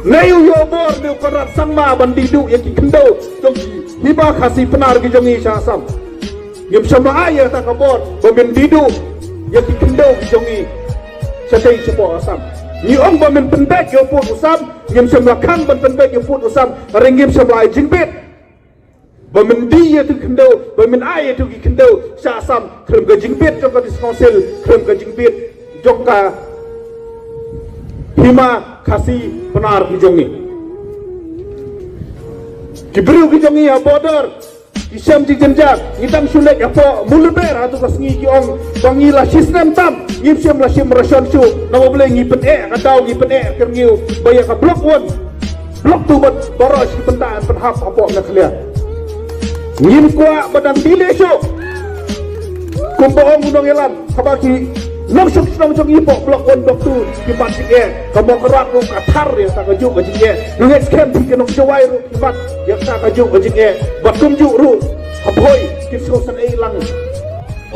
Nayu yo bor ni korat sangma bandidu yang kikendo jong hiba kasih penar ki jongi syasam. Ngim sama ayah tak kabor bandidu yang kikendo ki jongi sadai sepo asam. Ni ong bamin pendek yo put usam ngim sama kang ban pendek yo put usam ringim sama ai jingbet. Bamin dia tu kendo bamin ayah tu kikendo syasam krem ka jingbet jong ka diskonsil krem ka jingbet jong ka hima kasih penar kijongi kibru kijongi ya border kisam jigenjak ngitang sulet apa muluber atau kasngi ki ong bangi la sistem tam ngipsem la sim rasion su nama boleh ngipen kadau ngipen kerngiu baya ka blok tu bat boros ki pentaan penhap apa nak lihat ngim kwa badan dile su kumpong undang elan kabaki Nong sok senang jong ipo blok on blok tu kibat sikye kamu kerak ru katar ya tak kaju kajingye nunget scam tiga nong jawai ru kibat ya tak kaju kajingye bat kumju ru haboy kip sosan lang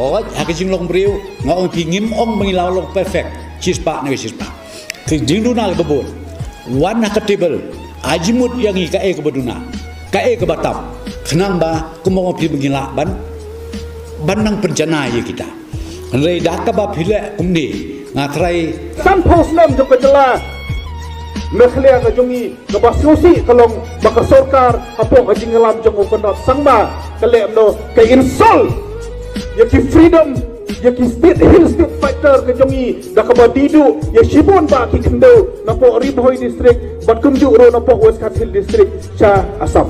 oh hak jing long briu ngong pingim ong mengilau long perfect cispa ne cispa ke jing duna kebun wan hak table ajimut yang ikae ke beduna kae ke batam kenang ba kumong pi mengilak ban nang pencana ya kita Andai dah kabab hilak kumni ngatrai sampos nam jong kejela mekhlia ka jongi ka basusi kalong maka sorkar apong ajing ngelam jong ukandot sangma kalem no ka insol yaki freedom yaki state hill state fighter ka jongi da ka badidu ya shibon ba ki kendo na po riboy district bat kumju ro na po west hill district cha asam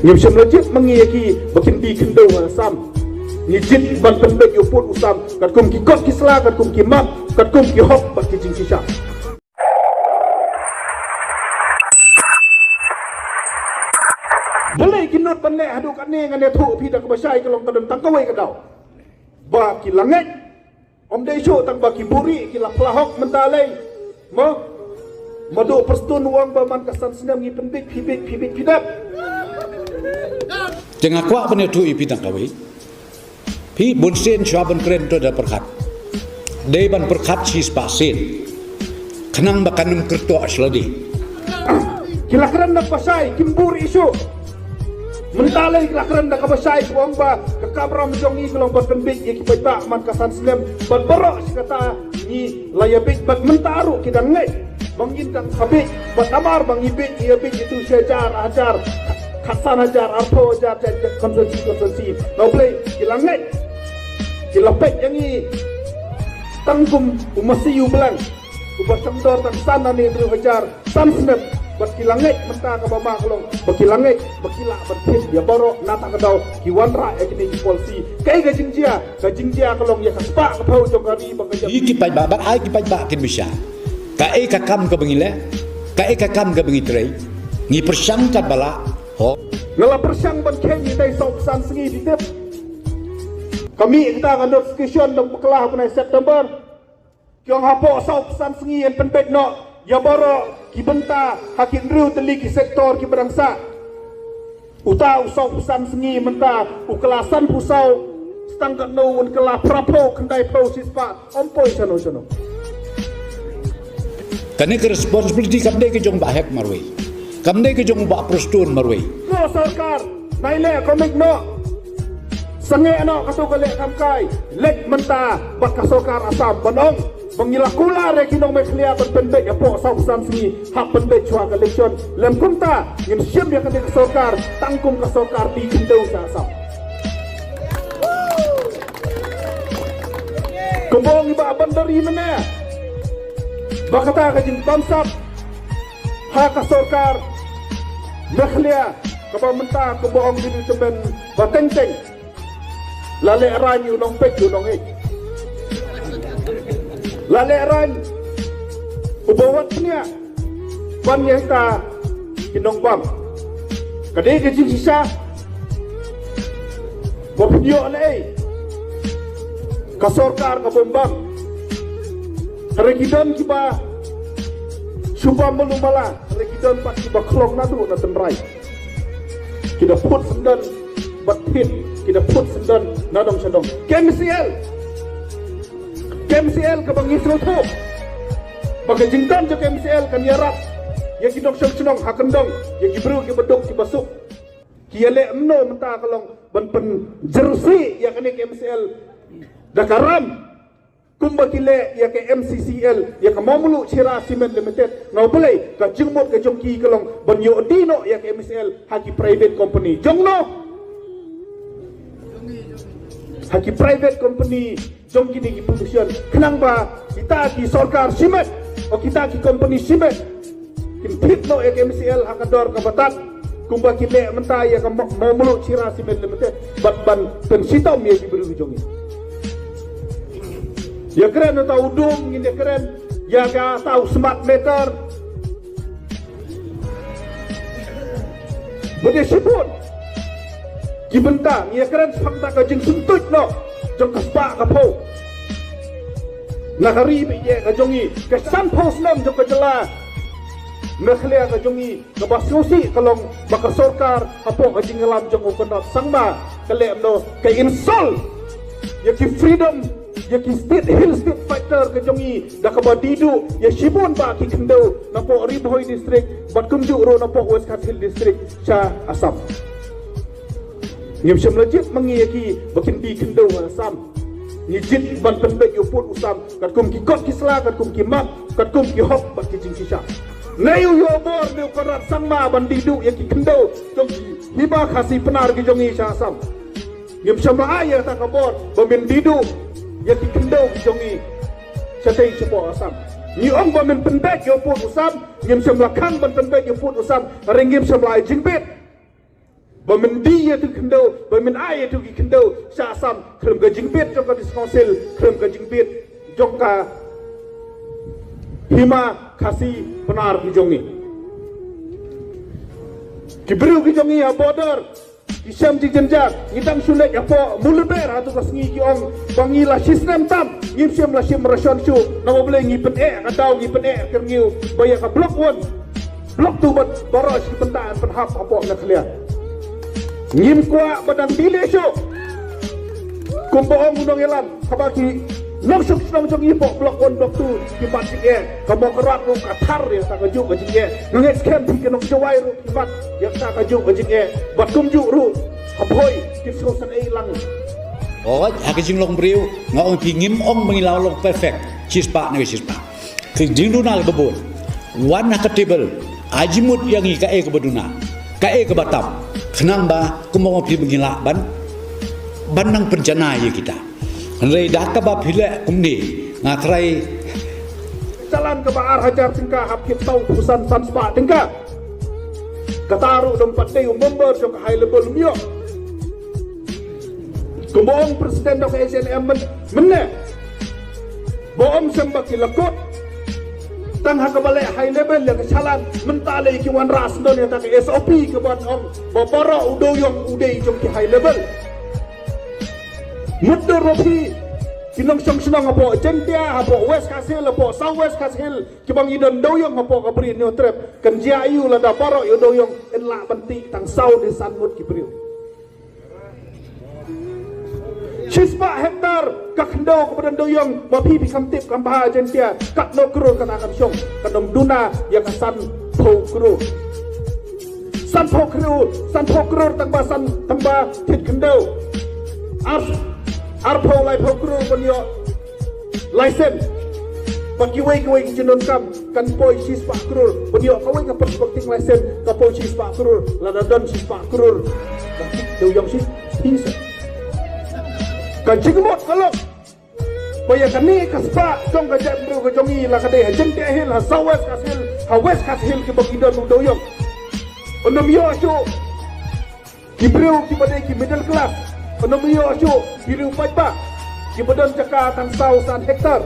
ngim legit mengiyaki bakin di kendo asam Nijit ban pendek yo pun usam kat kum ki kot kisla kat kum ki mak kat kum ki hop bat ki jing kisha boleh ki not ban le hadu kat ne ngan ne thu pi dak basai kalong kadam tang kawai kadau ba ki langet om dei sho tang ba ki buri ki la plahok mentalai mo madu perstun wang ba man kasan senam ngi pendek pibik pidap tengah kwa bene thu ipi tang kawai Pi bunsen syaban keren tu ada perkat. Day ban perkat sis pasin. Kenang bakanum kertua seladi. Kila keren nak pasai kimbur isu. Mentalai kila keren nak pasai kuang ba kekabram jongi kalau bat penbik ye kibaita man kasan sinem bat borok kata ni layabik bat mentaru kita ngai. Mengintang habik bat amar bang ibik itu sejar ajar kasan ajar arto ajar konsensi. No play kila ngai. Kilapet yang ini tangkum umasiyu belang ubah sangdor tang sana ni dulu hajar san snap berkilanget mentah ke bawah kolong berkilanget berkilak berpis dia borok nata kedau kiwan ra ekini polisi kai gajing dia kolong ya kaspa ke pau jongari bangajak iki pai babat ai ki pai bak kin bisa kai ka kam ke bengile kai ka kam ke bengitrei ni persangkat bala ho ngala persang ban kenyi dai sok san sengi ditep kami kita akan notification dalam pekelah pada September kiong hapo sau pesan sengi yang penbek no ya boro kibenta hakin riu teli ki sektor ki berangsa uta usau pesan sengi menta ukelasan pusau stangkat no un kelah prapo kendai pro sispa ompoi chano kane ke responsibility kamde ke jong bahek marwei kamde ke jong ba prostun marwei no sarkar naile komik no Sange ano kaso kalek kamkai lek menta bat kasokar asam banong mengilakula re kinong may klia ban pendek apo sa usan singi hak pendek chua election lem kumta ngin siem ya kane kasokar tangkum kasokar di kendo sa asam kembong iba bandari mana bakata kajing bamsap hak kasokar mekhlia kapa menta kembong di temen bateng-teng Lale ran yu nong pek yu nong Lale ran ubawat niya ban yang ta kinong bam kadai ke sisa bopdio le kasorkar ka bombam regidan kiba suba melumala regidan pat kiba klong nadu na tenrai kita put sendan batin kita put sendan nadong sedong KMCL ke bang Isro tu Bagi jingkan je MCL kan yarap. Ya ki dok senong hakendong, ya ki bru ki bedok ki basuk. Ki le mno menta kalong ban pen jersey ya kan MCL dakaram. Kumba ki le ya ke MCCL ya ka momulu Chira Cement Limited. Ngau boleh ka jingmot ka jongki kalong ban yo dino ya ke MCL haki private company. Jongno haki private company jongki ni ki production. Kenang ba kita ki sarkar cement o kita ki company cement. Impit no ek MCL hakador kabatat kumba kile mentai ya mau mulu Chira Cement Limited ban pensitom ya diberi jongi ya keren atau udung ini keren ya ga tahu smart meter bude sipun kibentang ya keren fakta ka jing suntut no jong kaspa ka po nakari bi ye ka jongi ka san post nam jong ka jela Mekhlia ka jongi ka basyosi kalong makasorkar apo ka jingalam jong ukonot sangma kale no ka insol ya ki freedom ya ki state hill state fighter ka jongi da ka badidu ya shibon ba ki kendo na po Riboy district bat kumju ro na po West Cat Hill district cha Assam ngim sham legit mangi ya ki bakin di kendo Assam ni jit ban pembe yo put usam kat kum ki kot ki sla kat kum ki mak kat kum ki hok bat ki jing kisha Nayu yo bor ni korat sangma bandidu yang ki kendo jongi hiba khasi penar ki jongi Sha Assam ngim shama aya ta ka bor bamin didu yang ki kendo ki jongi chatai chupo Assam ni ong bamin pendek yo put usam ngim shama khang ban pendek yo put usam ringim shama jingbet bamin di ya tu kendo bamin aya tu ki kendo Sha Assam khlum ka jingbet jong ka diskonsil khlum ka jingbet jong ka hima khasi penar ki jongi kibru ki jongi ya border isam ji jenjak ngitang sulet ya po muluber hatu kasngi ki ong bangi la sistem tam ngim sem la sim rasion chu na boleh ngi pen ka dau ngi pen kerniu baya ka blok won blok tu bat baros ki pentaan penhap apo na khlia ngim kwa badang dile chu kumbo ong unong yalan kabaki Long suk long jong ipok blok on blok tu ki mat ki kamu kerat ru katar ya tak aju ka jing nget scam ki kenong jawai ru ki mat ya tak aju ka jing bat kum ju ru haboi ki sosan ei lang oh ha ka jing long briu ngau pi ngim ong mengilau long perfect chispa na chispa ki jing du na babon wan ha table ajimut yang i ka e ka baduna ka e ka batam kenang ba kumo pi mengila ban nang penjana ya kita Henry dah kebab hilak kumni ngakrai jalan ke Bahar Hajar tingkah hapkip tau pusan sanspa tingkah kataru dompat teu member jok high level mio kumong presiden dok SNM menne boom sembak kilakot tang hakabale high level yang kesalan mentale ki wan ras don ya tak SOP ke ban om boporo udoyong udei jok ki high level Muda ropi kinong senang apa jentia apa West Cat Hill apa South West Cat Hill kibang idon doyong apa kabri new trip kan jayu lada paro yo doyong enla banti tang South di sanmut kibriu Shispa hektar kakendo kepada doyong mapi pikamtip kambah jentia kat no kro kan akan syong kanom duna yang san po kro san po kro tamba tit kendo Arpo lai pokro banyo license bagi wei jenon kam kan poi Shispa krur banyo kawai ka perspektif license ka poi Shispa krur lada don Shispa krur deu yang si hisa kan jigmot kalau baya kami kaspa jong ka jat bro ka jongi la ka de jente hil ha South West Cat Hill ki bagi don do yong onom yo ajo ki bro ki bade ki middle class Ono biyo asyo biru pajba ki badan jaka tang sausan hektar.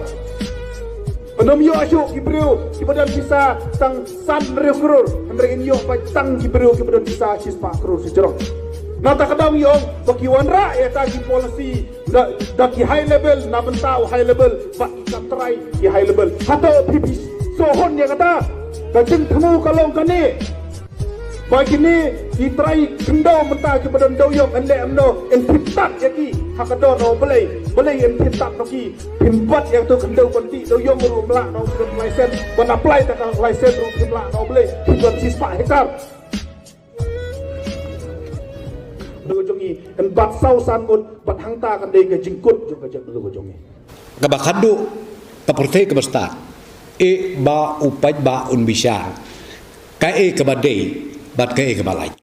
Ono biyo asyo ki badan bisa tang san krur. Andre inyo paj tang ki badan bisa Shispa krur sejerong. Nata kadang yong bagi wanra ya tagi policy da ki high level na bentau high level pak ikam try ki high level. Hato pipi sohon ya kata kajeng temu kalong kane Baik ini ditrai kendau mentah ke badan doyong ande amno en pitat yaki hakador no boleh en pitat no ki pimbat yang tu kendau panti doyong ru melak no ken license ban apply tak license ru melak no boleh buat sispa hektar dojongi en bat sau san un bat hangta kan dei ke jingkut juga jak dojongi Kabakadu kaporte kabasta ba upaj ba un bisa kae kabadei bat kae kabalai